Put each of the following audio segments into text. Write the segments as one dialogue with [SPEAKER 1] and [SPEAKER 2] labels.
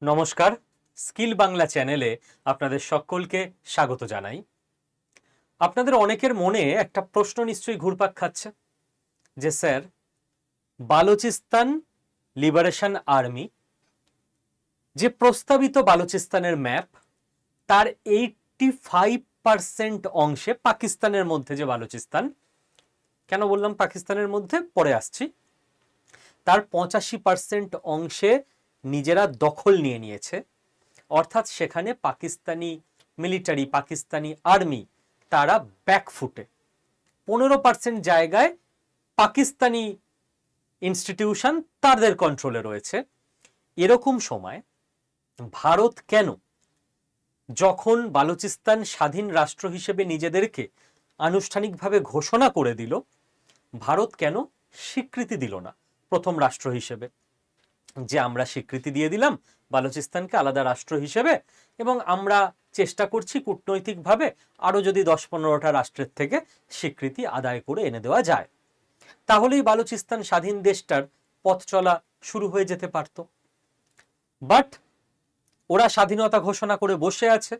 [SPEAKER 1] নমস্কার, স্কিল বাংলা চ্যানেলে আপনাদের সকলকে স্বাগত জানাই। আপনাদের অনেকের মনে একটা প্রশ্ন নিশ্চয়ই ঘুরপাক খাচ্ছে যে স্যার, বালুচিস্তান লিবারেশন আর্মি যে প্রস্তাবিত বালুচিস্তানের ম্যাপ, তার 85% অংশে পাকিস্তানের মধ্যে যে বালুচিস্তান, কেন বললাম পাকিস্তানের মধ্যে পরে আসছি, তার 85% অংশে নিজেরা দখল নিয়ে নিয়েছে। অর্থাৎ সেখানে পাকিস্তানি মিলিটারি, পাকিস্তানি আর্মি তারা ব্যাকফুটে। 15% জায়গায় পাকিস্তানি ইনস্টিটিউশন তাদের কন্ট্রোলে রয়েছে। এরকম সময় ভারত কেন, যখন বালুচিস্তান স্বাধীন রাষ্ট্র হিসেবে নিজেদেরকে আনুষ্ঠানিকভাবে ঘোষণা করে দিল, ভারত কেন স্বীকৃতি দিল না প্রথম রাষ্ট্র হিসেবে? যে আমরা স্বীকৃতি দিয়ে দিলাম বালুচিস্তানকে আলাদা রাষ্ট্র হিসেবে, এবং আমরা চেষ্টা করছি কূটনৈতিকভাবে আরো যদি 10-15টা রাষ্ট্রের থেকে স্বীকৃতি আদায় করে এনে দেওয়া যায়, তাহলেই বালুচিস্তান স্বাধীন দেশটার পথ চলা শুরু হয়ে যেতে পারত। বাট ওরা স্বাধীনতা ঘোষণা করে বসে আছে।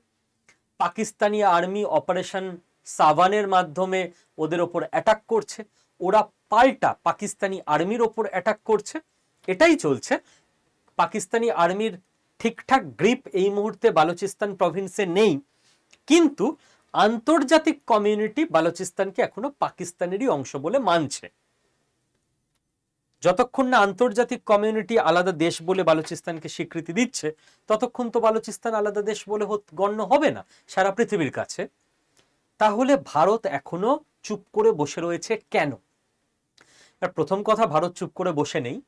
[SPEAKER 1] পাকিস্তানি আর্মি অপারেশন সাভানের মাধ্যমে ওদের ওপর অ্যাটাক করছে, ওরা পাল্টা পাকিস্তানি আর্মির ওপর অ্যাটাক করছে। এটাই চলছে। পাকিস্তানি আর্মির ঠিকঠাক গ্রিপ এই মুহূর্তে বালুচিস্তান প্রভিন্সে নেই, কিন্তু আন্তর্জাতিক কমিউনিটি বালুচিস্তানকে এখনো পাকিস্তানেরই অংশ বলে মানছে। যতক্ষণ না আন্তর্জাতিক কমিউনিটি আলাদা দেশ বলে বালুচিস্তানকে স্বীকৃতি দিচ্ছে, ততক্ষণ তো বালুচিস্তান আলাদা দেশ বলে গণ্য হবে না সারা পৃথিবীর কাছে। তাহলে ভারত এখনো চুপ করে বসে রয়েছে কেন? আর প্রথম কথা, ভারত চুপ করে বসে নেই।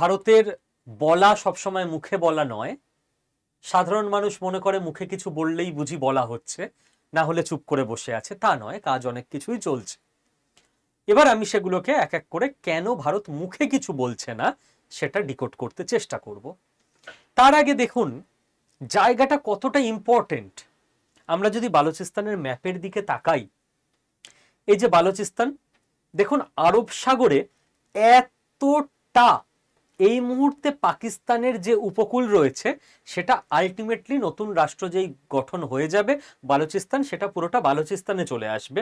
[SPEAKER 1] ভারতের বলা সবসময় মুখে বলা নয়। সাধারণ মানুষ মনে করে মুখে কিছু বললেই বুঝি বলা হচ্ছে, না হলে চুপ করে বসে আছে। তা নয়, কাজ অনেক কিছুই চলছে। এবার আমি সেগুলোকে এক এক করে কেন ভারত মুখে কিছু বলছে না সেটা ডিকোড করতে চেষ্টা করব। তার আগে দেখুন জায়গাটা কতটা ইম্পর্টেন্ট। আমরা যদি বালুচিস্তানের ম্যাপের দিকে তাকাই, এই যে বালুচিস্তান, দেখুন আরব সাগরে এতটা এই মুহূর্তে পাকিস্তানের যে উপকূল রয়েছে, সেটা আলটিমেটলি নতুন রাষ্ট্র যেই গঠন হয়ে যাবে বালুচিস্তান, সেটা পুরোটা বালুচিস্তানে চলে আসবে।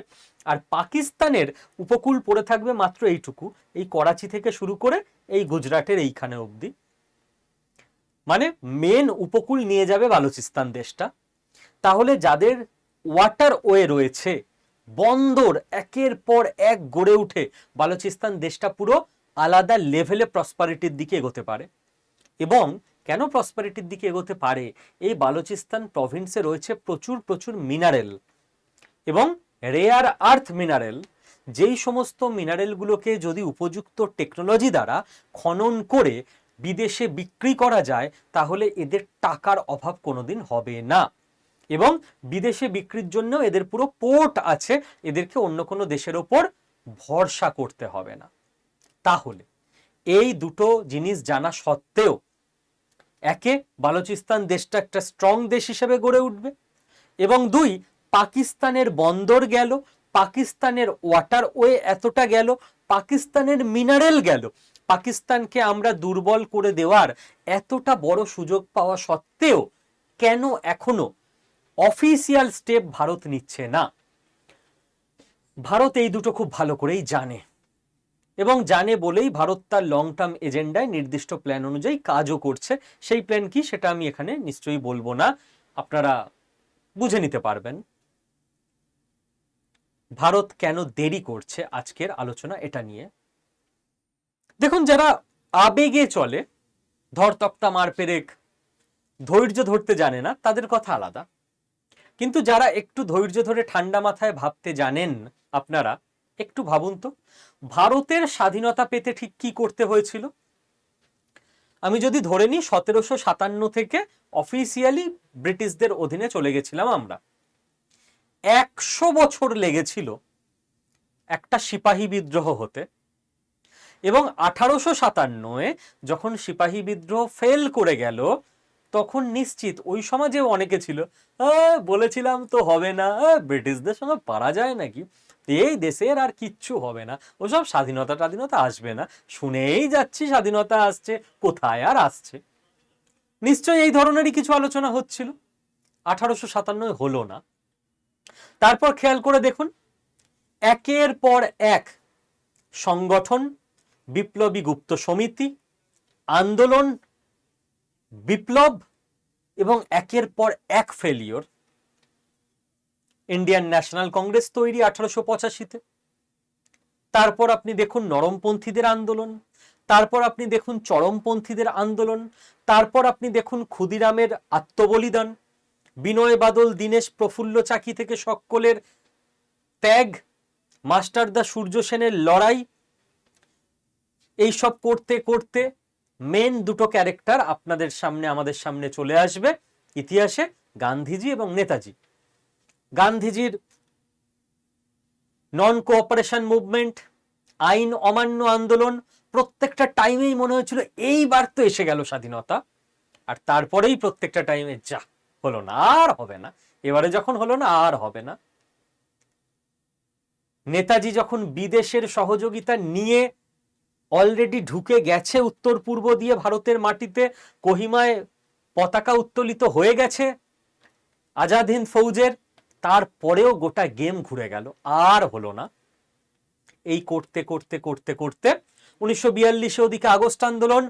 [SPEAKER 1] আর পাকিস্তানের উপকূল পড়ে থাকবে মাত্র এইটুকু, এই করাচি থেকে শুরু করে এই গুজরাটের এইখানে অবধি। মানে মেন উপকূল নিয়ে যাবে বালুচিস্তান দেশটা। তাহলে যাদের ওয়াটার ওয়ে রয়েছে, বন্দর একের পর এক গড়ে উঠে বালুচিস্তান দেশটা পুরো আলাদা লেভেলে প্রসপারিটির দিকে এগোতে পারে। এবং কেন প্রসপারিটির দিকে এগোতে পারে? এই বালুচিস্তান প্রভিন্সে রয়েছে প্রচুর প্রচুর মিনারেল এবং রেয়ার আর্থ মিনারেল। যেই সমস্ত মিনারেলগুলোকে যদি উপযুক্ত টেকনোলজি দ্বারা খনন করে বিদেশে বিক্রি করা যায়, তাহলে এদের টাকার অভাব কোনোদিন হবে না। এবং বিদেশে বিক্রির জন্য এদের পুরো পোর্ট আছে, এদেরকে অন্য কোনো দেশের ওপর ভরসা করতে হবে না। তাহলে এই দুটো জিনিস জানা সত্ত্বেও, একে, বালুচিস্তান দেশটা একটা স্ট্রং দেশ হিসেবে গড়ে উঠবে, এবং দুই, পাকিস্তানের বন্দর গেল, পাকিস্তানের ওয়াটার ওয়ে এতটা গেল, পাকিস্তানের মিনারেল গেল, পাকিস্তানকে আমরা দুর্বল করে দেওয়ার এতটা বড় সুযোগ পাওয়া সত্ত্বেও কেন এখনো অফিসিয়াল স্টেপ ভারত নিচ্ছে না? ভারত এই দুটো খুব ভালো করেই জানে, এবং জানে বলেই ভারত তার লং টার্ম এজেন্ডায় নির্দিষ্ট প্ল্যান অনুযায়ী কাজও করছে। সেই প্ল্যান কি সেটা আমি এখানে নিশ্চয়ই বলবো না, আপনারা বুঝে নিতে পারবেন। ভারত কেন দেরি করছে, আজকের আলোচনা এটা নিয়ে। দেখুন, যারা আবেগে চলে, ধর তক্তা মার পেরেক, ধৈর্য ধরতে জানে না, তাদের কথা আলাদা। কিন্তু যারা একটু ধৈর্য ধরে ঠান্ডা মাথায় ভাবতে জানেন, আপনারা একটু ভাবুন তো, ভারতের স্বাধীনতা পেতে ঠিক কি করতে হয়েছিল। আমি যদি ধরে নিই 1757 থেকে অফিসিয়ালি ব্রিটিশদের অধীনে চলে গেছিলাম আমরা, 100 বছর লেগেছিল একটা সিপাহী বিদ্রোহ হতে, এবং 1857-এ যখন সিপাহী বিদ্রোহ ফেল করে গেল, তখন নিশ্চিত ওই সমাজে অনেকে ছিল, বলেছিলাম তো হবে না, ব্রিটিশদের সঙ্গে পারা যায় নাকি, এই দেশের আর কিচ্ছু হবে না, ওসব স্বাধীনতা স্বাধীনতা আসবে না, শুনেই যাচ্ছি স্বাধীনতা আসছে, কোথায় আর আসছে। নিশ্চয়ই এই ধরনেরই কিছু আলোচনা হচ্ছিল। 1857 হলো না। তারপর খেয়াল করে দেখুন, একের পর এক সংগঠন, বিপ্লবী গুপ্ত সমিতি, আন্দোলন, বিপ্লব এবং একের পর এক ফেলিওর। ইন্ডিয়ান ন্যাশনাল কংগ্রেস তৈরি 1885-তে। তারপর আপনি দেখুন নরমপন্থীদের আন্দোলন, তারপর আপনি দেখুন চরমপন্থীদের আন্দোলন, তারপর আপনি দেখুন ক্ষুদিরামের আত্মবলিদান, বিনয় বাদল, দীনেশ, প্রফুল্ল চাকি থেকে সকলের ত্যাগ, মাস্টারদা সূর্য সেনের লড়াই। এইসব করতে করতে মেন দুটো ক্যারেক্টার আপনাদের সামনে, আমাদের সামনে চলে আসবে ইতিহাসে, গান্ধীজি এবং নেতাজি। গান্ধীজির নন কোঅপারেশন মুভমেন্ট, আইন অমান্য আন্দোলন, প্রত্যেকটা টাইমেই মনে হয়েছিল এইবার তো এসে গেল স্বাধীনতা। আর তারপরেই প্রত্যেকটা টাইমে যা হলো না, আর হবে না, এবারে যখন হলো না আর হবে না। নেতাজি যখন বিদেশের সহযোগিতা নিয়ে অলরেডি ঢুকে গেছে উত্তর পূর্ব দিয়ে ভারতের মাটিতে, কোহিমায় পতাকা উত্তোলিত হয়ে গেছে আজাদ হিন্দ ফৌজের, তারপরেও গোটা গেম ঘুরে গেল, আর হলো না। এই করতে করতে করতে করতে 1942-এ ওদিকে আগস্ট আন্দোলন,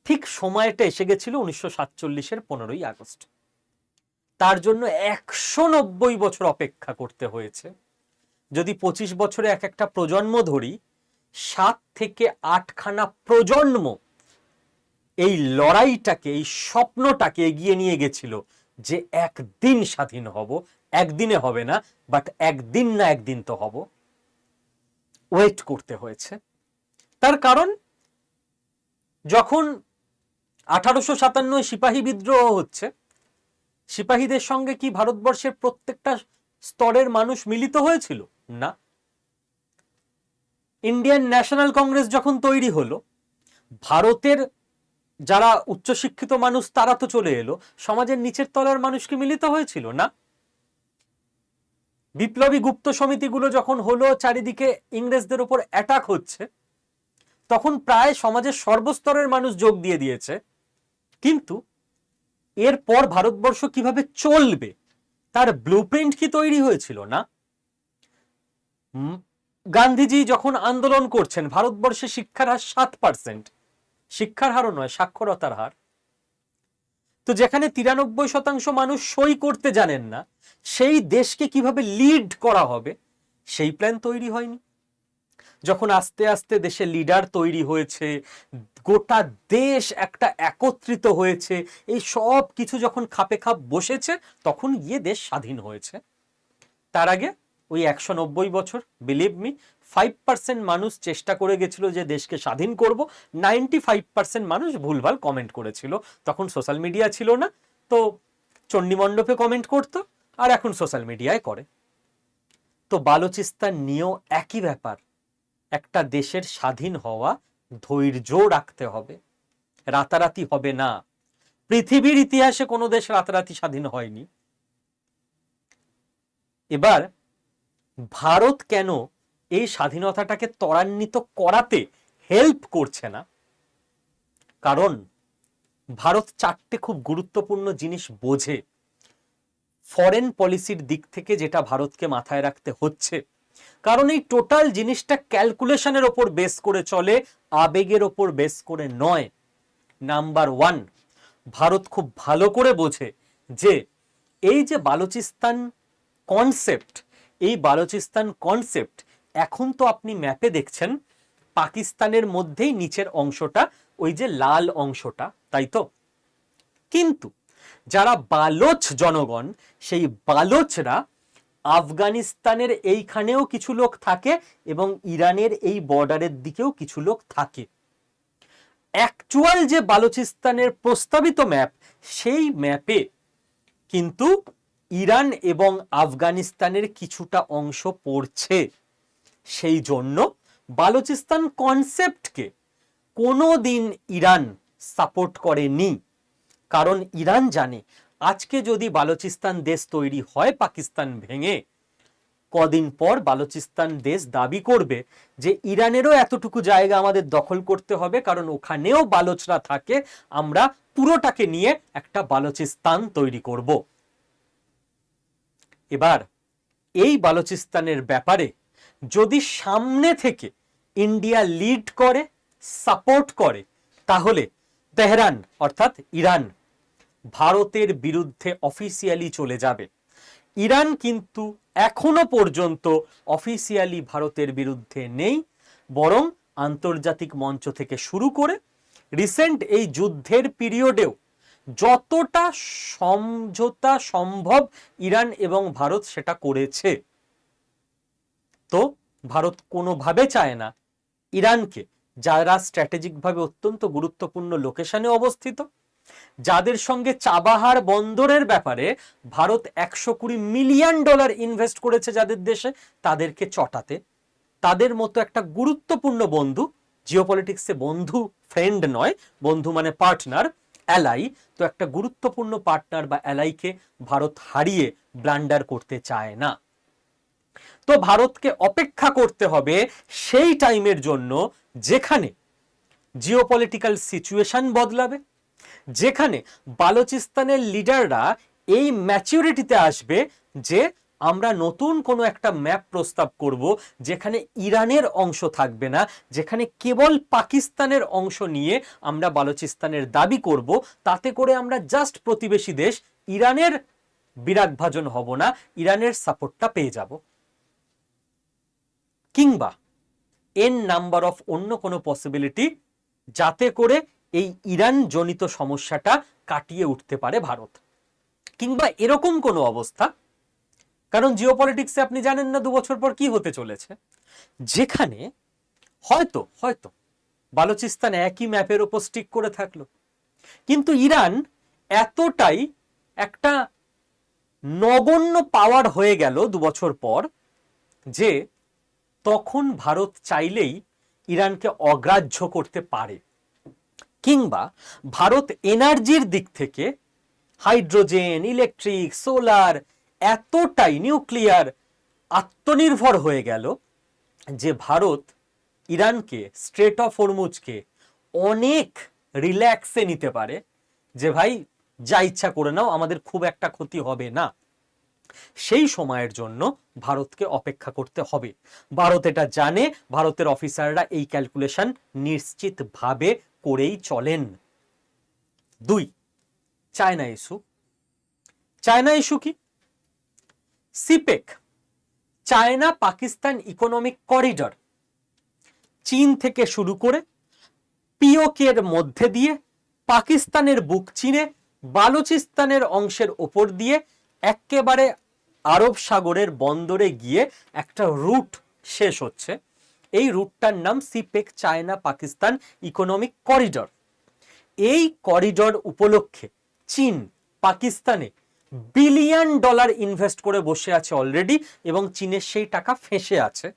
[SPEAKER 1] ঠিক সময়টা এসে গেছিল 1947-এর 15ই আগস্ট। তার জন্য 190 বছর অপেক্ষা করতে হয়েছে। যদি 25 বছরে এক একটা প্রজন্ম ধরি, 7 থেকে 8খানা প্রজন্ম এই লড়াইটাকে, এই স্বপ্নটাকে এগিয়ে নিয়ে গেছিল যে একদিন স্বাধীন হব। একদিনে হবে না, বাট একদিন না একদিন তো হব। ওয়েট করতে হয়েছে। তার কারণ, যখন 1857 সিপাহী বিদ্রোহ হচ্ছে, সিপাহীদের সঙ্গে কি ভারতবর্ষের প্রত্যেকটা স্তরের মানুষ মিলিত হয়েছিল? না। ইন্ডিয়ান ন্যাশনাল কংগ্রেস যখন তৈরি হলো, ভারতের যারা উচ্চশিক্ষিত মানুষ তারা তো চলে এলো, সমাজের নিচের তলার মানুষ কি মিলিত হয়েছিল? না। বিপ্লবী গুপ্ত সমিতিগুলো যখন হলো, চারিদিকে ইংরেজদের উপর অ্যাটাক হচ্ছে, তখন প্রায় সমাজের সর্বস্তরের মানুষ যোগ দিয়ে দিয়েছে। কিন্তু এরপর ভারতবর্ষ কিভাবে চলবে তার ব্লুপ্রিন্ট কি তৈরি হয়েছিল? না। গান্ধীজি যখন আন্দোলন করছেন, ভারতবর্ষে শিক্ষার হার 7%, শিক্ষার হারও নয়, সাক্ষরতার হার। তো যেখানে 93% মানুষ সই করতে জানেন না, সেই দেশকে কিভাবে লিড করা হবে সেই প্ল্যান তৈরি হয়নি। যখন আস্তে আস্তে দেশে লিডার তৈরি হয়েছে, গোটা দেশ একটা একত্রিত হয়েছে, এই সব কিছু যখন খাপে খাপ বসেছে, তখন গিয়ে দেশ স্বাধীন হয়েছে। তার আগে ওই 190 বছর, বিলিভ মি, 5% মানুষ চেষ্টা করে গেছিল যে দেশকে স্বাধীন করব, 95% মানুষ ভুলভাল কমেন্ট করেছিল। তখন সোশ্যাল মিডিয়া ছিল না, তো চণ্ডীমণ্ডপে কমেন্ট করতো, আর এখন সোশ্যাল মিডিয়ায় করে। তো বালুচিস্তান নিয়েও একই ব্যাপার। একটা দেশের স্বাধীন হওয়া ধৈর্য রাখতে হবে, রাতারাতি হবে না। পৃথিবীর ইতিহাসে কোনো দেশ রাতারাতি স্বাধীন হয়নি। এবার ভারত কেন এই স্বাধীনতাটাকে ত্বরান্বিত করাতে হেল্প করছে না? কারণ ভারত 4টে খুব গুরুত্বপূর্ণ জিনিস বোঝে ফরেন পলিসির দিক থেকে, যেটা ভারতকে মাথায় রাখতে হচ্ছে। কারণ এই টোটাল জিনিসটা ক্যালকুলেশনের ওপর বেস করে চলে, আবেগের ওপর বেস করে নয়। নাম্বার 1, ভারত খুব ভালো করে বোঝে যে এই যে বালুচিস্তান কনসেপ্ট, এই বালুচিস্তান কনসেপ্ট এখন তো আপনি ম্যাপে দেখছেন পাকিস্তানের মধ্যেই নিচের অংশটা, ওই যে লাল অংশটা, তাই তো? কিন্তু যারা বালোচ জনগণ, সেই বালোচরা আফগানিস্তানের এইখানেও কিছু লোক থাকে এবং ইরানের এই বর্ডারের দিকেও কিছু লোক থাকে। অ্যাকচুয়াল যে বালুচিস্তানের প্রস্তাবিত ম্যাপ, সেই ম্যাপে কিন্তু ইরান এবং আফগানিস্তানের কিছুটা অংশ পড়ছে। সেই জন্য বালুচিস্তান কনসেপ্টকে কোনোদিন ইরান সাপোর্ট করেনি। কারণ ইরান জানে, আজকে যদি বালুচিস্তান দেশ তৈরি হয় পাকিস্তান ভেঙে, কদিন পর বালুচিস্তান দেশ দাবি করবে যে ইরানেরও এতটুকু জায়গা আমাদের দখল করতে হবে, কারণ ওখানেও বালোচরা থাকে, আমরা পুরোটাকে নিয়ে একটা বালুচিস্তান তৈরি করব। এবার এই বালুচিস্তানের ব্যাপারে যদি সামনে থেকে ইন্ডিয়া লিড করে, সাপোর্ট করে, তাহলে তেহরান অর্থাৎ ইরান ভারতের বিরুদ্ধে অফিসিয়ালি চলে যাবে। ইরান কিন্তু এখনো পর্যন্ত অফিসিয়ালি ভারতের বিরুদ্ধে নেই, বরং আন্তর্জাতিক মঞ্চ থেকে শুরু করে রিসেন্ট এই যুদ্ধের পিরিয়ডেও যতটা সমঝোতা সম্ভব ইরান এবং ভারত সেটা করেছে। তো ভারত কোনোভাবে চায় না ইরানকে, যারা স্ট্র্যাটেজিকভাবে অত্যন্ত গুরুত্বপূর্ণ লোকেশনে অবস্থিত, যাদের সঙ্গে চাবাহার বন্দরের ব্যাপারে ভারত $120 মিলিয়ন ইনভেস্ট করেছে যাদের দেশে, তাদেরকে চটাতে। তাদের মতো একটা গুরুত্বপূর্ণ বন্ধু, জিওপলিটিক্সে বন্ধু ফ্রেন্ড নয়, বন্ধু মানে পার্টনার, অ্যালাই, তো একটা গুরুত্বপূর্ণ পার্টনার বা অ্যালাইকে ভারত হারিয়ে ব্লান্ডার করতে চায় না। তো ভারতকে অপেক্ষা করতে হবে সেই টাইমের জন্য যেখানে জিওপলিটিক্যাল সিচুয়েশন বদলাবে, যেখানে বালুচিস্তানের লিডাররা এই ম্যাচুরিটিতে আসবে যে আমরা নতুন কোনো একটা ম্যাপ প্রস্তাব করব, যেখানে ইরানের অংশ থাকবে না, যেখানে কেবল পাকিস্তানের অংশ নিয়ে আমরা বালুচিস্তানের দাবি করব, তাতে করে আমরা জাস্ট প্রতিবেশী দেশ ইরানের বিরাগভাজন হব না, ইরানের সাপোর্টটা পেয়ে যাব। কিংবা এন নাম্বার অফ অন্য কোনো পসিবিলিটি, যাতে করে এই ইরান জনিত সমস্যাটা কাটিয়ে উঠতে পারে ভারত। কিংবা এরকম কোনো অবস্থা, কারণ জিওপলিটিক্সে আপনি জানেন না 2 বছর পর কি হতে চলেছে, যেখানে হয়তো হয়তো বালুচিস্তান একই ম্যাপের উপর স্টিক করে থাকলো, কিন্তু ইরান এতটাই একটা নগণ্য পাওয়ার হয়ে গেল 2 বছর পর যে তখন ভারত চাইলেই ইরানকে অগ্রাহ্য করতে পারে। কিংবা ভারত এনার্জির দিক থেকে হাইড্রোজেন, ইলেকট্রিক, সোলার, এতটাই নিউক্লিয়ার আত্মনির্ভর হয়ে গেল যে ভারত ইরানকে, স্ট্রেট অফ হরমুজকে অনেক রিল্যাক্সে নিতে পারে, যে ভাই যা ইচ্ছা করে নাও, আমাদের খুব একটা ক্ষতি হবে না। সেই সময়ের জন্য ভারতকে অপেক্ষা করতে হবে। ভারত এটা জানে, ভারতের অফিসাররা এই ক্যালকুলেশন নিশ্চিতভাবে করেই চলেন। 2, চায়না ইস্যু। চায়না ইস্যু কি? সিপেক, চায়না পাকিস্তান ইকোনমিক করিডর, চীন থেকে শুরু করে পিওকের মধ্যে দিয়ে পাকিস্তানের বুক চিনে বালুচিস্তানের অংশের ওপর দিয়ে একেবারে আরব সাগরের বন্দরে গিয়ে একটা রুট শেষ হচ্ছে। এই রুটটার নাম সিপেক, চায়না পাকিস্তান ইকোনমিক করিডর। এই করিডর উপলক্ষে চীন পাকিস্তানে $1 বিলিয়ন ইনভেস্ট করে বসে আছে অলরেডি, এবং চীনের সেই টাকা ফেঁসে আছে।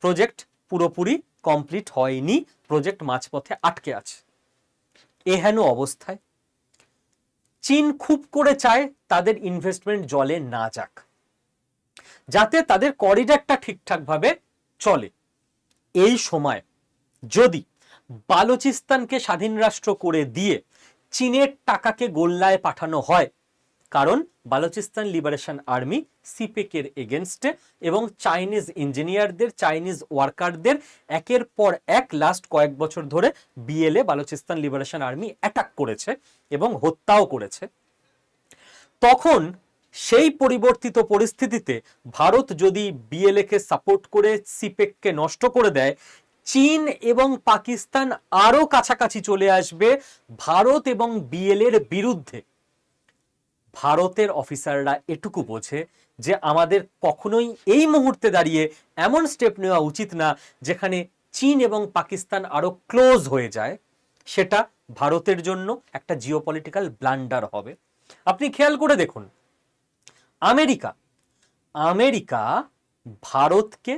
[SPEAKER 1] প্রজেক্ট পুরোপুরি কমপ্লিট হয়নি, প্রজেক্ট মাঝপথে আটকে আছে। এহেন অবস্থায় চীন খুব করে চায় তাদের ইনভেস্টমেন্ট জলে না যাক, যাতে তাদের করিডরটা ঠিকঠাকভাবে চলে। এই সময় যদি বালুচিস্তানকে স্বাধীন রাষ্ট্র করে দিয়ে চীনের টাকাকে গোল্লায় পাঠানো হয়, কারণ বালুচিস্তান লিবারেশন আর্মি সিপেকের এগেনস্টে এবং চাইনিজ ইঞ্জিনিয়ারদের, চাইনিজ ওয়ার্কারদের একের পর এক লাস্ট কয়েক বছর ধরে BLA Balochistan liberation army attack করেছে এবং হত্যাও করেছে। তখন সেই পরিবর্তিত পরিস্থিতিতে ভারত যদি বিএলএ কে সাপোর্ট করে সিপেককে নষ্ট করে দেয়, চীন এবং পাকিস্তান আরো কাছাকাছি চলে আসবে ভারত এবং বিএলএ এর বিরুদ্ধে। ভারতের অফিসাররা এটুকু বোঝে যে আমাদের কখনোই এই মুহূর্তে দাঁড়িয়ে এমন স্টেপ নেওয়া উচিত না যেখানে চীন এবং পাকিস্তান আরো ক্লোজ হয়ে যায়। সেটা ভারতের জন্য একটা জিওপলিটিক্যাল ব্লান্ডার হবে। আপনি খেয়াল করে দেখুন, আমেরিকা ভারতকে,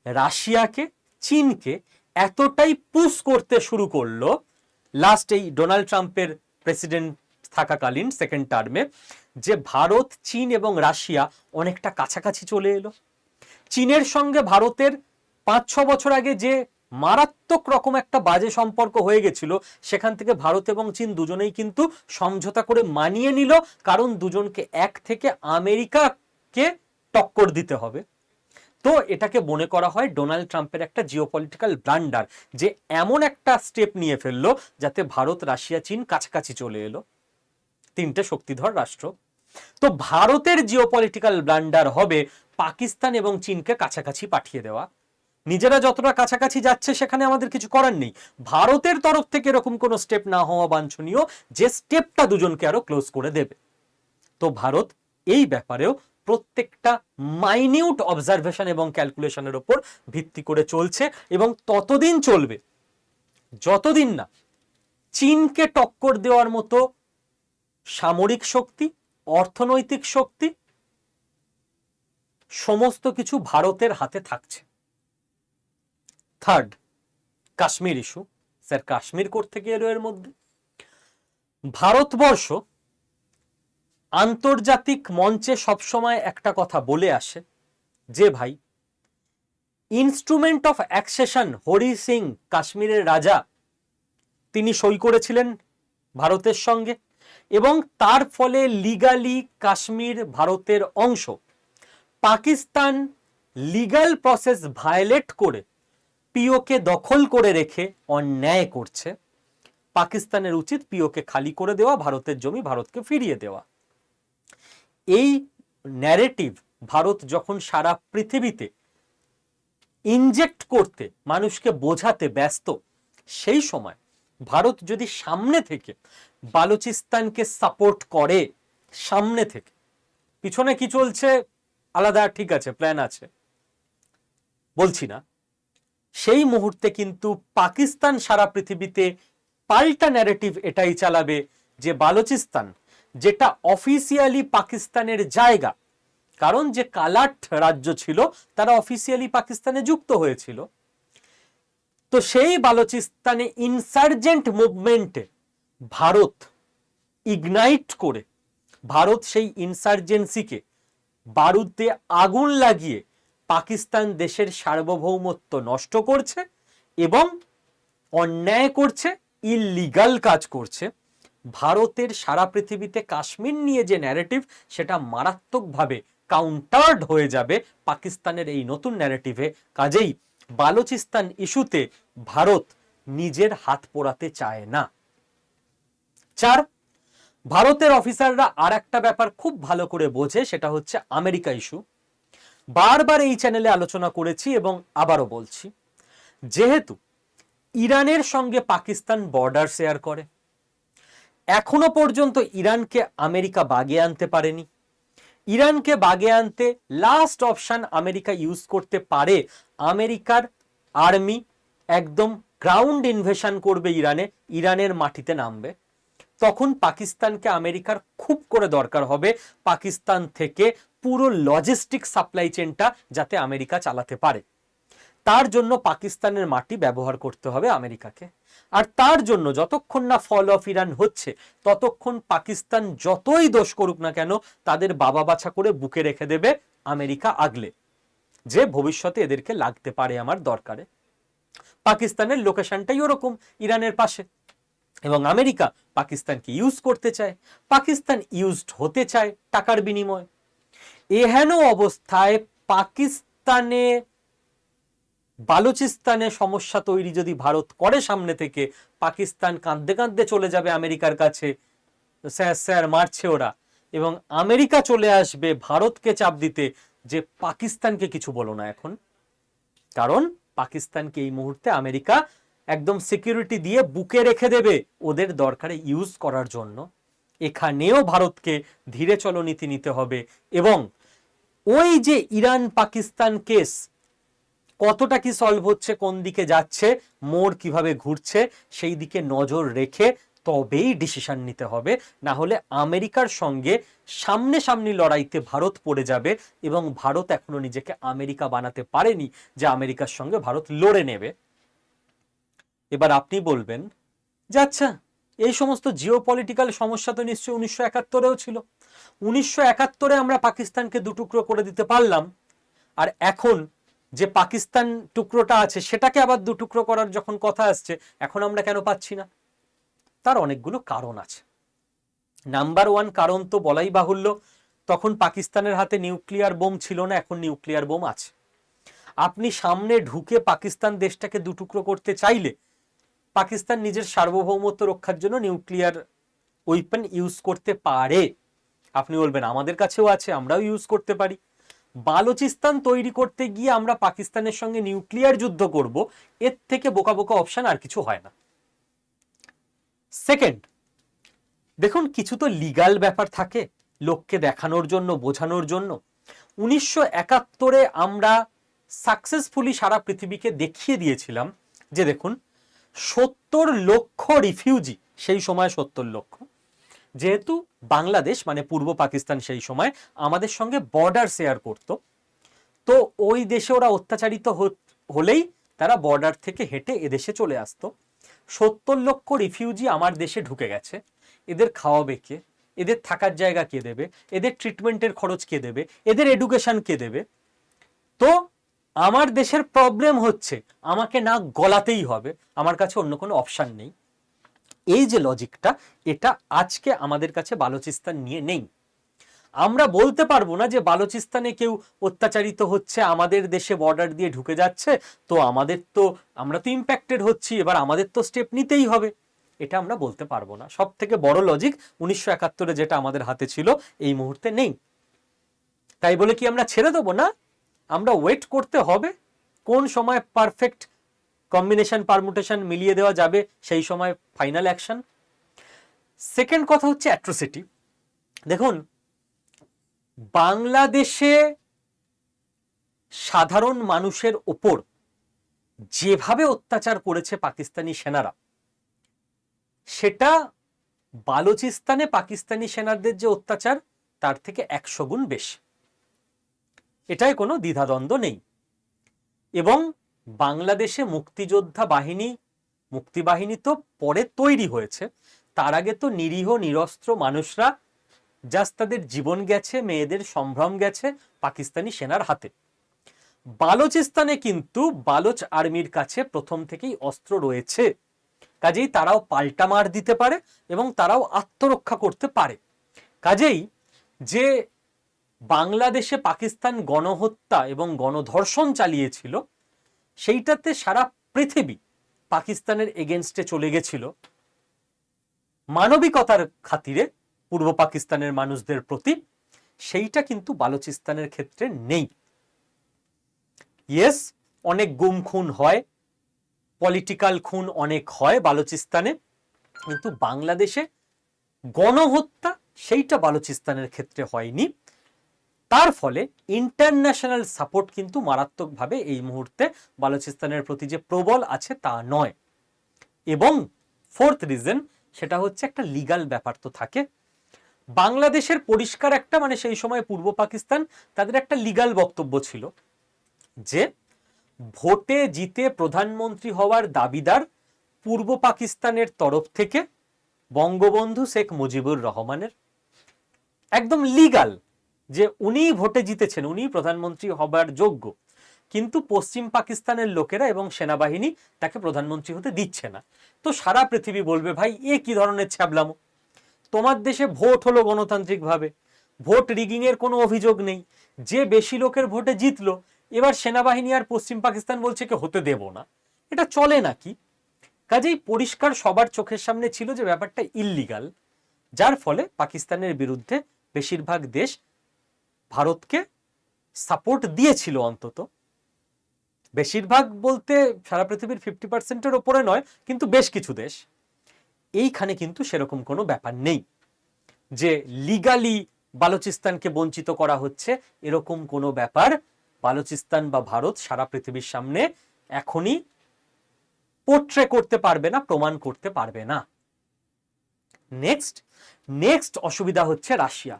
[SPEAKER 1] রাশিয়াকে, চীনকে এতটাই পুশ করতে শুরু করলো লাস্ট এই ডোনাল্ড ট্রাম্পের প্রেসিডেন্ট থাকাকালীন সেকেন্ড টার্মে, যে ভারত, চীন এবং রাশিয়া অনেকটা কাছাকাছি চলে এলো। চীনের সঙ্গে ভারতের 5-6 বছর আগে যে মারাত্মক রকম একটা বাজে সম্পর্ক হয়ে গেছিল, সেখান থেকে ভারত এবং চীন দুজনেই কিন্তু সমঝোতা করে মানিয়ে নিল, কারণ দুজনকে এক থেকে আমেরিকাকে টক্কর দিতে হবে। তো এটাকে মনে করা হয় ডোনাল্ড ট্রাম্পের একটা জিওপলিটিক্যাল ব্লান্ডার, যে এমন একটা স্টেপ নিয়ে ফেললো যাতে ভারত, রাশিয়া, চীন কাছাকাছি চলে এলো, তিনটে শক্তিধর রাষ্ট্র। তো ভারতের জিওপলিটিক্যাল ব্লান্ডার হবে পাকিস্তান এবং চীনকে কাছাকাছি পাঠিয়ে দেওয়া। নিজেরা যতটা কাছাকাছি যাচ্ছে সেখানে আমাদের কিছু করার নেই, ভারতের তরফ থেকে এরকম কোনো স্টেপ না হওয়া বাঞ্ছনীয়, যে স্টেপটা দুজনকে আরো ক্লোজ করে দেবে। তো ভারত এই ব্যাপারেও প্রত্যেকটা মাইনিউট অবজারভেশন এবং ক্যালকুলেশনের উপর ভিত্তি করে চলছে, এবং ততদিন চলবে যতদিন না চীনকে টক্কর দেওয়ার মতো সামরিক শক্তি, অর্থনৈতিক শক্তি, সমস্ত কিছু ভারতের হাতে থাকছে। Third, Kashmir issue. Sir Kashmir কোত্থেকে এলো এর মধ্যে? ভারতবর্ষ আন্তর্জাতিক মঞ্চে সবসময় একটা কথা বলে আসে যে ভাই, ইনস্ট্রুমেন্ট অফ অ্যাকসেশন হরি সিং, কাশ্মীরের রাজা, তিনি সই করেছিলেন ভারতের সঙ্গে, এবং তার ফলে লিগালি কাশ্মীর ভারতের অংশ। পাকিস্তান লিগ্যাল প্রসেস ভায়োলেট করে পিওকে দখল করে রেখে অন্যায় করছে। পাকিস্তানের উচিত পিওকে খালি করে দেওয়া, ভারতের জমি ভারতকে ফিরিয়ে দেওয়া। এই ন্যারেটিভ ভারত যখন সারা পৃথিবীতে ইনজেক্ট করতে, মানুষকে বোঝাতে ব্যস্ত, সেই সময় ভারত যদি সামনে থেকে বালুচিস্তানকে সাপোর্ট করে, সামনে থেকে, পিছনে কি চলছে আলাদা, ঠিক আছে, প্ল্যান আছে, বলছি না, সেই মুহূর্তে কিন্তু পাকিস্তান সারা পৃথিবীতে পাল্টা ন্যারেটিভ এটাই চালাবে যে বালুচিস্তান, যেটা অফিসিয়ালি পাকিস্তানের জায়গা, কারণ যে কালাট রাজ্য ছিল তারা অফিসিয়ালি পাকিস্তানে যুক্ত হয়েছিল, তো সেই বালুচিস্তানে ইনসার্জেন্ট মুভমেন্টে ভারত ইগনাইট করে, ভারত সেই ইনসার্জেন্সিকে বারুদে আগুন লাগিয়ে পাকিস্তান দেশের সার্বভৌমত্ব নষ্ট করছে এবং অন্যায় করছে, ইললিগাল কাজ করছে। ভারতের সারা পৃথিবীতে কাশ্মীর নিয়ে যে ন্যারেটিভ, সেটা মারাত্মকভাবে কাউন্টার্ড হয়ে যাবে পাকিস্তানের এই নতুন ন্যারেটিভে। কাজেই বালুচিস্তান ইস্যুতে ভারত নিজের হাত পোড়াতে চায় না। 4, ভারতের অফিসাররা আর একটা ব্যাপার খুব ভালো করে বোঝে, সেটা হচ্ছে আমেরিকা ইস্যু। বারবার এই চ্যানেলে আলোচনা করেছি এবং আবারও বলছি, যেহেতু ইরানের সঙ্গে পাকিস্তান বর্ডার শেয়ার করে, এখনো পর্যন্ত ইরানকে আমেরিকা বাগে আনতে পারেনি। ইরানকে বাগে আনতে লাস্ট অপশন আমেরিকা ইউজ করতে পারে, আমেরিকার আর্মি একদম গ্রাউন্ড ইনভেশন করবে ইরানে, ইরানের মাটিতে নামবে। তখন পাকিস্তানকে আমেরিকার খুব করে দরকার হবে পাকিস্তান থেকে পুরো লজিস্টিক সাপ্লাই চেনটা যাতে আমেরিকা চালাতে পারে। তার জন্য পাকিস্তানের মাটি ব্যবহার করতে হবে আমেরিকাকে। আর তার জন্য যতক্ষণ না ফল অফ ইরান হচ্ছে, ততক্ষণ পাকিস্তান যতই দোষ করুক না কেন, তাদের বাবা বাছা করে বুকে রেখে দেবে আমেরিকা আগলে, যে ভবিষ্যতে এদেরকে লাগতে পারে আমার দরকারে। পাকিস্তানের লোকেশনটাই ওরকম, ইরানের পাশে, এবং আমেরিকা পাকিস্তানকে ইউজ করতে চায়, পাকিস্তান ইউজড হতে চায় টাকার বিনিময়। এহেন অবস্থায় পাকিস্তানে বালুচিস্তানে সমস্যা তৈরি যদি ভারত করে সামনে থেকে, পাকিস্তান কাঁদতে কাঁদতে চলে যাবে আমেরিকার কাছে, স্যার স্যার মারছে ওরা, এবং আমেরিকা চলে আসবে ভারতকে চাপ দিতে যে পাকিস্তানকে কিছু বলো না এখন, কারণ পাকিস্তানকে এই মুহূর্তে আমেরিকা একদম সিকিউরিটি দিয়ে বুকে রেখে দেবে ওদের দরকারে ইউজ করার জন্য। এখানেও ভারতকে ধীরে চলো নীতি নিতে হবে, এবং ওই যে ইরান পাকিস্তান কেস কতটা কি সলভ হচ্ছে, কোন দিকে যাচ্ছে, মোড় কিভাবে ঘুরছে, সেই দিকে নজর রেখে তবেই ডিসিশন নিতে হবে। না হলে আমেরিকার সঙ্গে সামনে সামনি লড়াইতে ভারত পড়ে যাবে, এবং ভারত এখনো নিজেকে আমেরিকা বানাতে পারেনি যে আমেরিকার সঙ্গে ভারত লড়ে নেবে। এবার আপনি বলবেন যে আচ্ছা, এই সমস্ত জিওপলিটিক্যাল সমস্যা তো নিশ্চয়ই 1971-এও ছিল, 1971-এ আমরা পাকিস্তানকে দুটুকরো করে দিতে পারলাম, আর এখন যে পাকিস্তান টুকরোটা আছে সেটাকে আবার দু টুকরো করার যখন কথা আসছে, এখন আমরা কেন পাচ্ছি না? তার অনেকগুলো কারণ আছে। নাম্বার ওয়ান কারণ তো বলাই বাহুল্য, তখন পাকিস্তানের হাতে নিউক্লিয়ার বোম ছিল না, এখন নিউক্লিয়ার বোম আছে। আপনি সামনে ঢুকে পাকিস্তান দেশটাকে দুটুকরো করতে চাইলে পাকিস্তান নিজের সার্বভৌমত্ব রক্ষার জন্য নিউক্লিয়ার ওয়েপন ইউজ করতে পারে। আপনি বলবেন আমাদের কাছেও আছে, আমরাও ইউজ করতে পারি। বালুচিস্তান তৈরি করতে গিয়ে আমরা পাকিস্তানের সঙ্গে নিউক্লিয়ার যুদ্ধ করব, এর থেকে বোকা বোকা অপশন আর কিছু হয় না। সেকেন্ড, দেখুন কিছু তো লিগাল ব্যাপার থাকে লোককে দেখানোর জন্য, বোঝানোর জন্য। 1971 আমরা সাকসেসফুলি সারা পৃথিবীকে দেখিয়ে দিয়েছিলাম যে দেখুন 70 লক্ষ রিফিউজি, সেই সময় 70 লক্ষ, যেহেতু বাংলাদেশ মানে পূর্ব পাকিস্তান সেই সময় আমাদের সঙ্গে বর্ডার শেয়ার করত, তো ওই দেশে ওরা অত্যাচারিত হলেই তারা বর্ডার থেকে হেঁটে এদেশে চলে আসতো। 70 লক্ষ রিফিউজি আমার দেশে ঢুকে গেছে, এদের খাওয়াবে কে, এদের থাকার জায়গা কে দেবে, এদের ট্রিটমেন্টের খরচ কে দেবে, এদের এডুকেশন কে দেবে? তো আমার দেশের প্রবলেম হচ্ছে আমাকে না গলাতেই হবে, আমার কাছে অন্য কোনো অপশন নেই। এই যে লজিকটা, এটা আজকে আমাদের কাছে বালুচিস্তান নিয়ে নেই। আমরা বলতে পারবো না যে বালুচিস্তানে কেউ অত্যাচারিত হচ্ছে, আমাদের দেশে বর্ডার দিয়ে ঢুকে যাচ্ছে, তো আমরা তো ইম্প্যাক্টেড হচ্ছি, এবার আমাদের তো স্টেপ নিতেই হবে। এটা আমরা বলতে পারবো না। সব থেকে বড় লজিক 1971 যেটা আমাদের হাতে ছিল এই মুহূর্তে নেই। তাই বলে কি আমরা ছেড়ে দেবো? না, আমরা ওয়েট করতে হবে কোন সময় পারফেক্ট কম্বিনেশন পারমুটেশন মিলিয়ে দেওয়া যাবে, সেই সময় ফাইনাল অ্যাকশন। সেকেন্ড কথা হচ্ছে অ্যাট্রোসিটি। দেখুন বাংলাদেশে সাধারণ মানুষের ওপর যেভাবে অত্যাচার করেছে পাকিস্তানি সেনারা, সেটা বালুচিস্তানে পাকিস্তানি সেনাদের যে অত্যাচার তার থেকে 100 গুণ বেশি, এটাই কোনো দ্বিধাদ্বন্দ্ব নেই। এবং বাংলাদেশে মুক্তিবাহিনী তো পরে তৈরি হয়েছে, তার আগে তো নিরীহ নিরস্ত্র মানুষরা জাস্ট তাদের জীবন গেছে, মেয়েদের সম্ভ্রম গেছে পাকিস্তানি সেনার হাতে। বালুচিস্তানে কিন্তু বালুচ আর্মির কাছে প্রথম থেকেই অস্ত্র রয়েছে, কাজেই তারাও পাল্টা মার দিতে পারে এবং তারাও আত্মরক্ষা করতে পারে। কাজেই যে বাংলাদেশে পাকিস্তান গণহত্যা এবং গণধর্ষণ চালিয়েছিল, সেইটাতে সারা পৃথিবী পাকিস্তানের এগেনস্টে চলে গেছিল মানবিকতার খাতিরে পূর্ব পাকিস্তানের মানুষদের প্রতি, সেইটা কিন্তু বালুচিস্তানের ক্ষেত্রে নেই। ইয়েস, অনেক গুম খুন হয়, পলিটিক্যাল খুন অনেক হয় বালুচিস্তানে, কিন্তু বাংলাদেশে গণহত্যা সেইটা বালুচিস্তানের ক্ষেত্রে হয়নি। তার ফলে ইন্টারন্যাশনাল সাপোর্ট কিন্তু মারাত্মকভাবে এই মুহূর্তে বালুচিস্তানের প্রতি যে প্রবল আছে তা নয়। এবং ফোর্থ রিজন, সেটা হচ্ছে একটা লিগাল ব্যাপার তো থাকে। বাংলাদেশের পরিষ্কার একটা মানে সেই সময় পূর্ব পাকিস্তান তাদের একটা লিগাল বক্তব্য ছিল যে ভোটে জিতে প্রধানমন্ত্রী হওয়ার দাবিদার পূর্ব পাকিস্তানের তরফ থেকে বঙ্গবন্ধু শেখ মুজিবুর রহমানের, একদম লিগাল, যে উনি ভোটে জিতেছেন, উনি প্রধানমন্ত্রী হবার যোগ্য, কিন্তু পশ্চিম পাকিস্তানের লোকেরা এবং সেনাবাহিনী তাকে প্রধানমন্ত্রী হতে দিচ্ছে না। তো সারা পৃথিবী বলবে ভাই এ কি ধরনের ছ্যাবলামো, তোমার দেশে ভোট হলো গণতান্ত্রিকভাবে, ভোট রিগিং এর কোনো অভিযোগ নেই, যে বেশি লোকের ভোটে জিতলো, এবার সেনাবাহিনী আর পশ্চিম পাকিস্তান বলছে কে হতে দেব না, এটা চলে নাকি? কাজেই পরিষ্কার সবার চোখের সামনে ছিল যে ব্যাপারটা ইল্লিগাল, যার ফলে পাকিস্তানের বিরুদ্ধে বেশিরভাগ দেশ ভারতকে সাপোর্ট দিয়েছিল। অন্তত বেশিরভাগ বলতে সারা পৃথিবীর 50%-এর ওপরে নয়, কিন্তু বেশ কিছু দেশ। এইখানে কিন্তু সেরকম কোনো ব্যাপার নেই যে লিগালি বালুচিস্তানকে বঞ্চিত করা হচ্ছে, এরকম কোনো ব্যাপার বালুচিস্তান বা ভারত সারা পৃথিবীর সামনে এখনই পোর্ট্রে করতে পারবে না, প্রমাণ করতে পারবে না। নেক্সট অসুবিধা হচ্ছে রাশিয়া।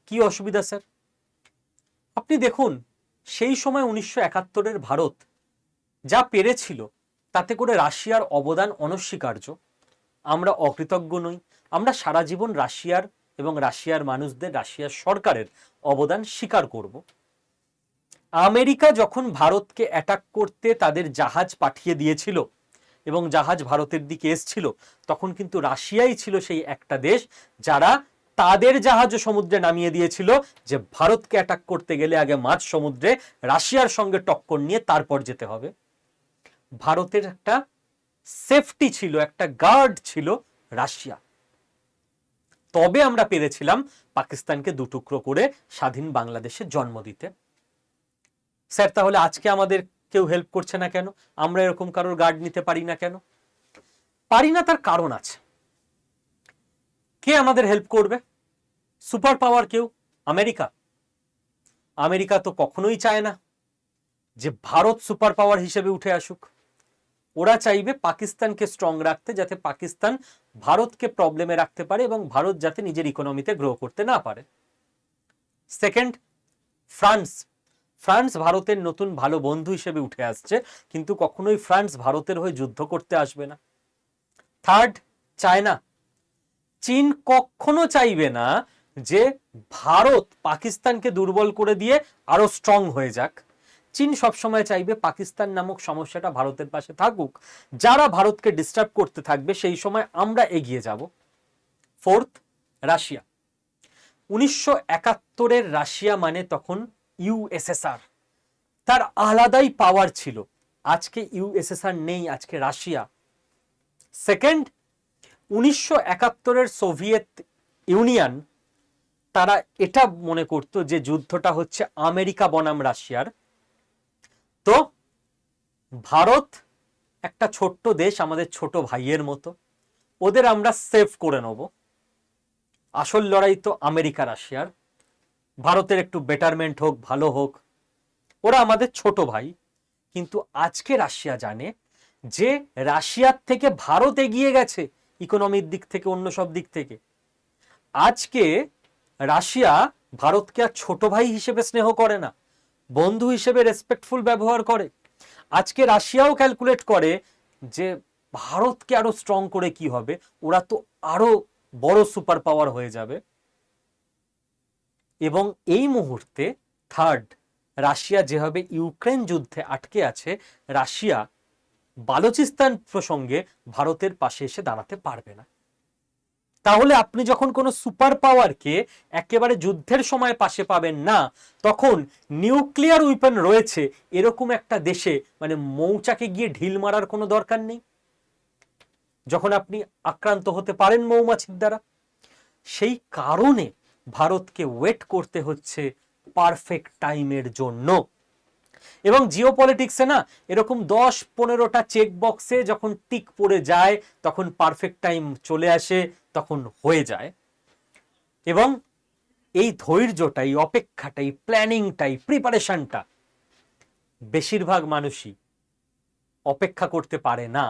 [SPEAKER 1] কি অসুবিধা স্যার? আপনি দেখুন সেই সময় 1971-এর ভারত যা পেরেছিল তাতে করে রাশিয়ার অবদান অনস্বীকার্য। আমরা অকৃতজ্ঞ নই, আমরা সারা জীবন রাশিয়ার এবং রাশিয়ার মানুষদের, রাশিয়ার সরকারের অবদান স্বীকার করব। আমেরিকা যখন ভারতকে অ্যাটাক করতে তাদের জাহাজ পাঠিয়ে দিয়েছিল এবং জাহাজ ভারতের দিকে এসছিল, তখন কিন্তু রাশিয়াই ছিল সেই একটা দেশ যারা তাদের জাহাজ সমুদ্রে নামিয়ে দিয়েছিল, যে ভারতকে অ্যাটাক করতে গেলে আগে মাঝ সমুদ্রে রাশিয়ার সঙ্গে টক্কর নিয়ে তারপর যেতে হবে। ভারতের একটা সেফটি ছিল, একটা গার্ড ছিল রাশিয়া। তবে আমরা পেরেছিলাম পাকিস্তানকে দুটুকরো করে স্বাধীন বাংলাদেশে জন্ম দিতে। স্যার, তাহলে আজকে আমাদের কেউ হেল্প করছে না কেন? আমরা এরকম কারোর গার্ড নিতে পারি না কেন? পারি না, তার কারণ আছে। কে আমাদের হেল্প করবে? সুপার পাওয়ার কেউ? আমেরিকা? আমেরিকা তো কখনোই চায় না যে ভারত সুপার পাওয়ার হিসেবে উঠে আসুক। ওরা চাইবে পাকিস্তানকে স্ট্রং রাখতে, যাতে পাকিস্তান ভারতকে প্রবলেমে রাখতে পারে এবং ভারত যাতে নিজের ইকোনমিতে গ্রো করতে না পারে। Second, France. ফ্রান্স ভারতের নতুন ভালো বন্ধু হিসেবে উঠে আসছে, কিন্তু কখনোই ফ্রান্স ভারতের হয়ে যুদ্ধ করতে আসবে না। Third, China. চীন কখনো চাইবে না যে ভারত পাকিস্তানকে দুর্বল করে দিয়ে আরো স্ট্রং হয়ে যাক। চীন সবসময় চাইবে পাকিস্তান নামক সমস্যাটা ভারতের পাশে থাকুক, যারা ভারতকে ডিস্টার্ব করতে থাকবে সেই সময় আমরা এগিয়ে যাব। Fourth, Russia. 1971-এর রাশিয়া মানে তখন ইউএসএসআর, তার আলাদাই পাওয়ার ছিল। আজকে ইউএসএসআর নেই, আজকে রাশিয়া। সেকেন্ড, 1971-এর সোভিয়েত ইউনিয়ন, তারা এটা মনে করত যে যুদ্ধটা হচ্ছে আমেরিকা বনাম রাশিয়ার। তো ভারত একটা ছোট্ট দেশ, আমাদের ছোট ভাইয়ের মতো, ওদের আমরা সেভ করে নেব। আসল লড়াই তো আমেরিকা রাশিয়ার, ভারতের একটু বেটারমেন্ট হোক, ভালো হোক, ওরা আমাদের ছোট ভাই। কিন্তু আজকে রাশিয়া জানে যে রাশিয়ার থেকে ভারত এগিয়ে গেছে ইকোনমির দিক থেকে, অন্য সব দিক থেকে। আজকে রাশিয়া ভারতকে আর ছোট ভাই হিসেবে স্নেহ করে না, বন্ধু হিসেবে রেসপেক্টফুল ব্যবহার করে। আজকে রাশিয়াও ক্যালকুলেট করে যে ভারতকে আরো স্ট্রং করে কি হবে, ওরা তো আরো বড় সুপার পাওয়ার হয়ে যাবে। এবং এই মুহূর্তে থার্ড, রাশিয়া যেভাবে ইউক্রেন যুদ্ধে আটকে আছে, রাশিয়া বালুচিস্তান প্রসঙ্গে ভারতের পাশে এসে দাঁড়াতে পারবে না। তাহলে আপনি যখন কোনো সুপার পাওয়ারকে একেবারে যুদ্ধের সময় পাশে পাবেন না, তখন নিউক্লিয়ার উইপন রয়েছে এরকম একটা দেশে মানে মৌচাকে গিয়ে ঢিল মারার কোনো দরকার নেই, যখন আপনি আক্রান্ত হতে পারেন মৌমাছির দ্বারা। সেই কারণে ভারতকে ওয়েট করতে হচ্ছে পারফেক্ট টাইমের জন্য। এবং জিও পলিটিক্সে না এরকম 10-15টা চেক বক্সে যখন টিক পড়ে যায়, তখন পারফেক্ট টাইম চলে আসে, তখন হয়ে যায়। এবং এই ধৈর্যটাই, অপেক্ষাটাই, প্ল্যানিংটাই, প্রিপারেশনটা বেশিরভাগ মানুষই অপেক্ষা করতে পারে না।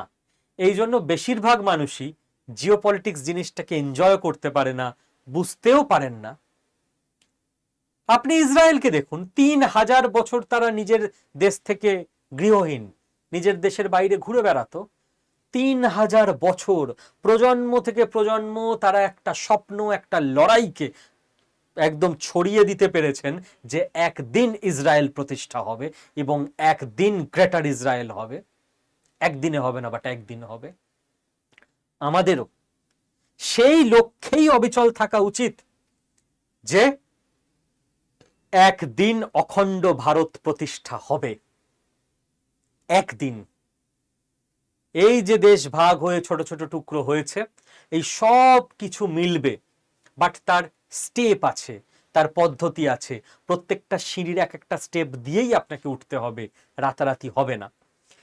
[SPEAKER 1] এই জন্য বেশিরভাগ মানুষই জিও পলিটিক্স জিনিসটাকে এনজয় করতে পারে না, বুঝতেও পারেন না। আপনি ইসরায়েলকে দেখুন, 3000 বছর তারা নিজের দেশ থেকে গৃহহীন, নিজের দেশের বাইরে ঘুরে বেড়াতো। 3000 বছর প্রজন্ম থেকে প্রজন্ম তারা একটা স্বপ্ন, একটা লড়াইকে একদম ছড়িয়ে দিতে পেরেছেন যে একদিন ইসরায়েল প্রতিষ্ঠা হবে এবং একদিন গ্রেটার ইসরায়েল হবে। একদিনে হবে না, বাট একদিন হবে। আমাদেরও সেই লক্ষ্যেই অবিচল থাকা উচিত যে একদিন অখণ্ড ভারত প্রতিষ্ঠা হবে। একদিন এই যে দেশ ভাগ হয়ে ছোট ছোট টুকরো হয়েছে, এই সব কিছু মিলবে, বাট তার স্টেপ আছে, তার পদ্ধতি আছে। প্রত্যেকটা সিঁড়ির এক একটা স্টেপ দিয়েই আপনাকে উঠতে হবে, রাতারাতি হবে না।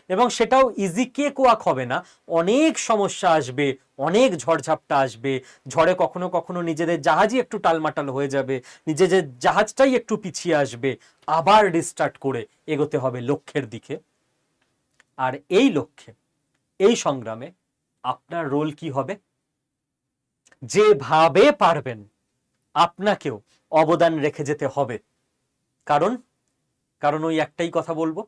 [SPEAKER 1] এবং সেটাও ইজি কেক ওয়াক হবে না, অনেক সমস্যা আসবে, অনেক ঝড়ঝাপটা আসবে। ঝড়ে কখনো কখনো নিজেদের জাহাজই একটু টালমাটাল হয়ে যাবে, নিজেদের জাহাজটাই একটু পিছিয়ে আসবে, আবার রিস্টার্ট করে এগোতে হবে লক্ষ্যের দিকে। আর এই লক্ষ্যে, এই সংগ্রামে আপনার রোল কি হবে? যেভাবে পারবেন আপনাকেও অবদান রেখে যেতে হবে। কারণ ওই একটাই কথা বলবো,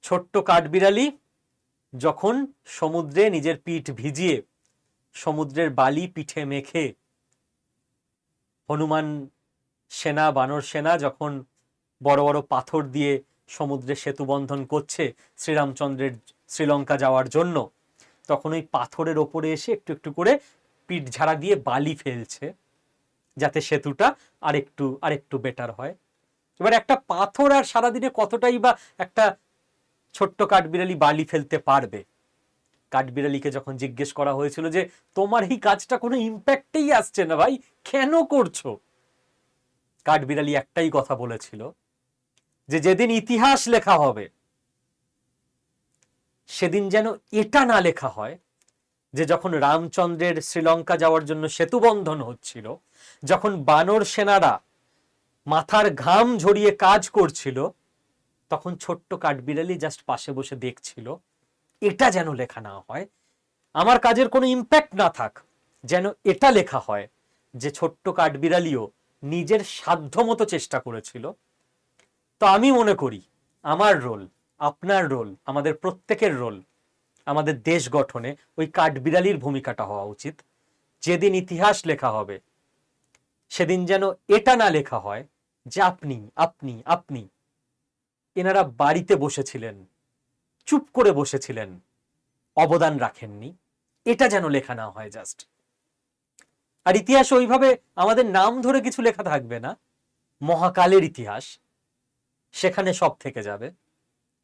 [SPEAKER 1] ছোট্ট কাঠবিড়ালি যখন সমুদ্রে নিজের পিঠ ভিজিয়ে সমুদ্রের বালি পিঠে মেখে হনুমান সেনা, বানর সেনা যখন বড় বড় পাথর দিয়ে সমুদ্রে সেতু বন্ধন করছে শ্রীরামচন্দ্রের শ্রীলঙ্কা যাওয়ার জন্য, তখন ওই পাথরের ওপরে এসে একটু একটু করে পিঠ ঝাড়া দিয়ে বালি ফেলছে যাতে সেতুটা আরেকটু বেটার হয়। এবার একটা পাথর আর সারাদিনে কতটাই বা একটা ছোট্ট কাঠবিড়ালি বালি ফেলতে পারবে? কাঠবিড়ালিকে যখন জিজ্ঞেস করা হয়েছিল যে তোমার এই কাজটা কোনো ইম্প্যাক্টেই আসছে না ভাই, কেন করছো, কাঠবিড়ালি একটাই কথা বলেছিল যে যেদিন ইতিহাস লেখা হবে সেদিন যেন এটা না লেখা হয় যে যখন রামচন্দ্রের শ্রীলঙ্কা যাওয়ার জন্য সেতু বন্ধন হচ্ছিল, যখন বানর সেনারা মাথার ঘাম ঝরিয়ে কাজ করছিল, তখন ছোট্ট কাঠবিড়ালি জাস্ট পাশে বসে দেখছিল। এটা যেন লেখা না হয়, আমার কাজের কোনো ইম্প্যাক্ট না থাক, যেন এটা লেখা হয় যে ছোট্ট কাঠবিড়ালিও নিজের সাধ্যমতো চেষ্টা করেছিল। তো আমি মনে করি আমার রোল, আপনার রোল, আমাদের প্রত্যেকের রোল আমাদের দেশ গঠনে ওই কাঠবিড়ালির ভূমিকাটা হওয়া উচিত। যেদিন ইতিহাস লেখা হবে সেদিন যেন এটা না লেখা হয় যে আপনি আপনি আপনি এনারা বাড়িতে বসেছিলেন, চুপ করে বসেছিলেন, অবদান রাখেননি, এটা যেন লেখা না হয় জাস্ট। আর ইতিহাস ওইভাবে আমাদের নাম ধরে কিছু লেখা থাকবে না, মহাকালের ইতিহাস, সেখানে সব থেকে যাবে।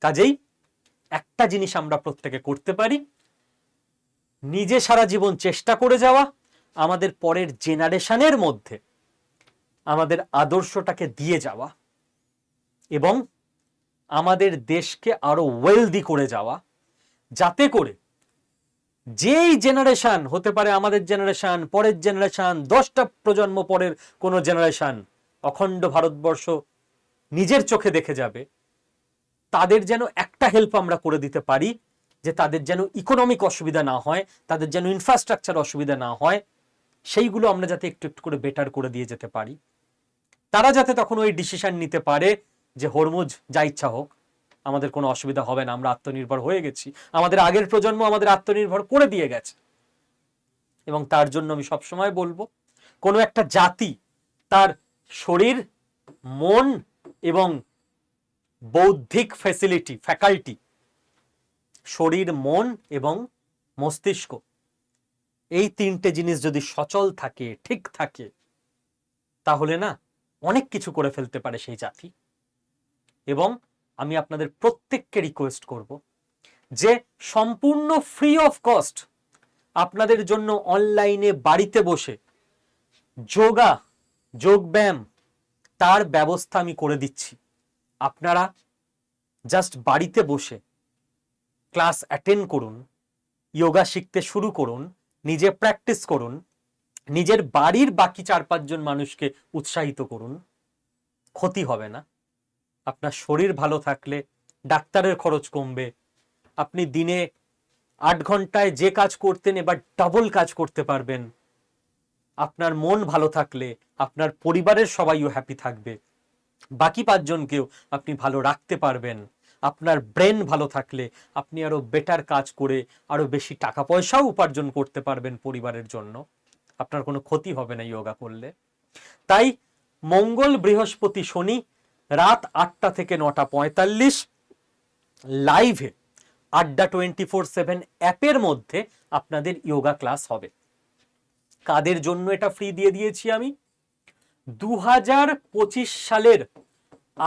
[SPEAKER 1] কাজেই একটা জিনিস আমরা প্রত্যেকে করতে পারি, নিজে সারা জীবন চেষ্টা করে যাওয়া, আমাদের পরের জেনারেশনের মধ্যে আমাদের আদর্শটাকে দিয়ে যাওয়া এবং আমাদের দেশকে আরো ওয়েলদি করে যাওয়া, যাতে করে যেই জেনারেশন হতে পারে, আমাদের জেনারেশন, পরের জেনারেশন, 10টা প্রজন্ম পরের কোনো জেনারেশন অখণ্ড ভারতবর্ষ নিজের চোখে দেখে যাবে, তাদের যেন একটা হেল্প আমরা করে দিতে পারি যে তাদের যেন ইকোনমিক অসুবিধা না হয়, তাদের যেন ইনফ্রাস্ট্রাকচার অসুবিধা না হয়, সেইগুলো আমরা যাতে একটু একটু করে বেটার করে দিয়ে যেতে পারি। তারা যাতে তখন ওই ডিসিশন নিতে পারে যে হরমুজ যা ইচ্ছা হোক, আমাদের কোনো অসুবিধা হবে না, আমরা আত্মনির্ভর হয়ে গেছি, আমাদের আগের প্রজন্ম আমাদের আত্মনির্ভর করে দিয়ে গেছে। এবং তার জন্য আমি সবসময় বলবো, কোনো একটা জাতি তার শরীর, মন এবং বৌদ্ধিক ফ্যাকাল্টি, শরীর, মন এবং মস্তিষ্ক, এই তিনটে জিনিস যদি সচল থাকে, ঠিক থাকে, তাহলে না অনেক কিছু করে ফেলতে পারে সেই জাতি। এবং আমি আপনাদের প্রত্যেককে রিকোয়েস্ট করব যে সম্পূর্ণ ফ্রি অফ কস্ট আপনাদের জন্য অনলাইনে বাড়িতে বসে যোগব্যায়াম তার ব্যবস্থা আমি করে দিচ্ছি। আপনারা জাস্ট বাড়িতে বসে ক্লাস অ্যাটেন্ড করুন, যোগা শিখতে শুরু করুন, নিজে প্র্যাকটিস করুন, নিজের বাড়ির বাকি 4-5 জন মানুষকে উৎসাহিত করুন, ক্ষতি হবে না। আপনার শরীর ভালো থাকলে ডাক্তারের খরচ কমবে, আপনি দিনে 8 ঘন্টায় যে কাজ করতেন এবার ডাবল কাজ করতে পারবেন, আপনার মন ভালো থাকলে আপনার পরিবারের সবাইও হ্যাপি থাকবে, বাকি 5 জনকেও আপনি ভালো রাখতে পারবেন, আপনার ব্রেন ভালো থাকলে আপনি আরো বেটার কাজ করে আরো বেশি টাকা পয়সাও উপার্জন করতে পারবেন পরিবারের জন্য, আপনার কোনো ক্ষতি হবে না যোগা করলে। তাই মঙ্গল, বৃহস্পতি, শনি রাত 8টা থেকে 9:45 লাইভে আড্ডা 24/7 অ্যাপের মধ্যে আপনাদের যোগা ক্লাস হবে। কাদের জন্য এটা ফ্রি দিয়ে দিয়েছি আমি? 2025 সালের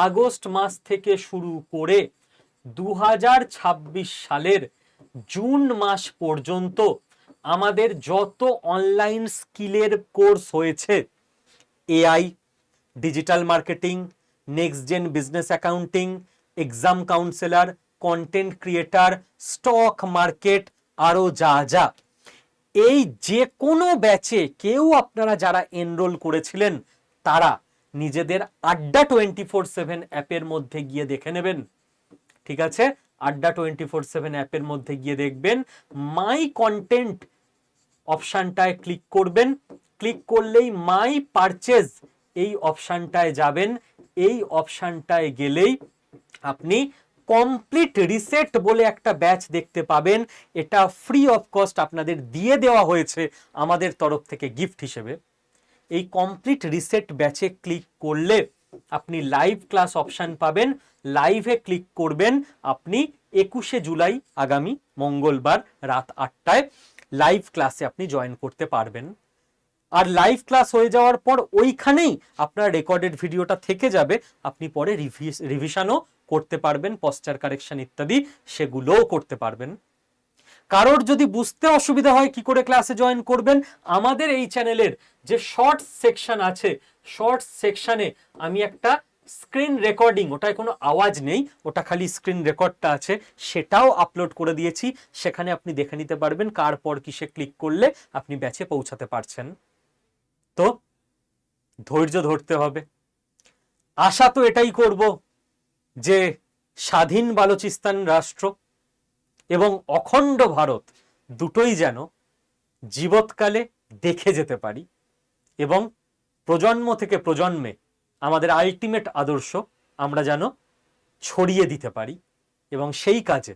[SPEAKER 1] আগস্ট মাস থেকে শুরু করে 2026 সালের জুন মাস পর্যন্ত আমাদের যত অনলাইন স্কিলের কোর্স হয়েছে, AI, digital marketing, next gen business accounting, exam counsellor, content creator, stock market, আরো যা যা, এই যে কোনো ব্যাচে কেউ আপনারা যারা এনরোল করেছিলেন তারা নিজেদের আড্ডা 24/7 অ্যাপের মধ্যে গিয়ে দেখে নেবেন। ঠিক আছে, আড্ডা 24/7 অ্যাপের মধ্যে গিয়ে দেখবেন, মাই কন্টেন্ট অপশানটায় ক্লিক করবেন, ক্লিক করলেই মাই পারচেজ এই অপশানটায় যাবেন, এই অপশানটায় গেলেই আপনি কমপ্লিট রিসেট বলে একটা ব্যাচ দেখতে পাবেন। এটা ফ্রি অফ কস্ট আপনাদের দিয়ে দেওয়া হয়েছে আমাদের তরফ থেকে গিফট হিসেবে। এই কমপ্লিট রিসেট ব্যাচে ক্লিক করলে আপনি লাইভ ক্লাস অপশন পাবেন, লাইভে ক্লিক করবেন, আপনি 21শে জুলাই আগামী মঙ্গলবার রাত 8টায় লাইভ ক্লাসে আপনি জয়েন করতে পারবেন। আর লাইভ ক্লাস হয়ে যাওয়ার পর ওইখানেই আপনার রেকর্ডেড ভিডিওটা থেকে যাবে, আপনি পরে রিভিশনও করতে পারবেন, পশ্চার কারেকশন ইত্যাদি সেগুলোও করতে পারবেন। কারোর যদি বুঝতে অসুবিধা হয় কি করে ক্লাসে জয়েন করবেন, আমাদের এই চ্যানেলের যে শর্টস সেকশন আছে, শর্টস সেকশনে আমি একটা স্ক্রিন রেকর্ডিং, ওটায় কোনো আওয়াজ নেই, ওটা খালি স্ক্রিন রেকর্ডটা আছে, সেটাও আপলোড করে দিয়েছি। সেখানে আপনি দেখে নিতে পারবেন কার পর কিসে ক্লিক করলে আপনি ব্যাচে পৌঁছাতে পারছেন। তো ধৈর্য ধরতে হবে। আশা তো এটাই করব যে স্বাধীন বালুচিস্তান রাষ্ট্র এবং অখণ্ড ভারত দুটোই যেন জীবৎকালে দেখে যেতে পারি, এবং প্রজন্ম থেকে প্রজন্মে আমাদের আলটিমেট আদর্শ আমরা যেন ছড়িয়ে দিতে পারি। এবং সেই কাজে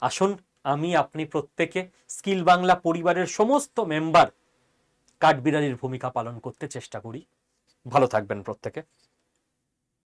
[SPEAKER 1] আসুন আমি, আপনি প্রত্যেকে, স্কিল বাংলা পরিবারের সমস্ত মেম্বার কাঠবিড়ালির ভূমিকা পালন করতে চেষ্টা করি। ভালো থাকবেন প্রত্যেকে।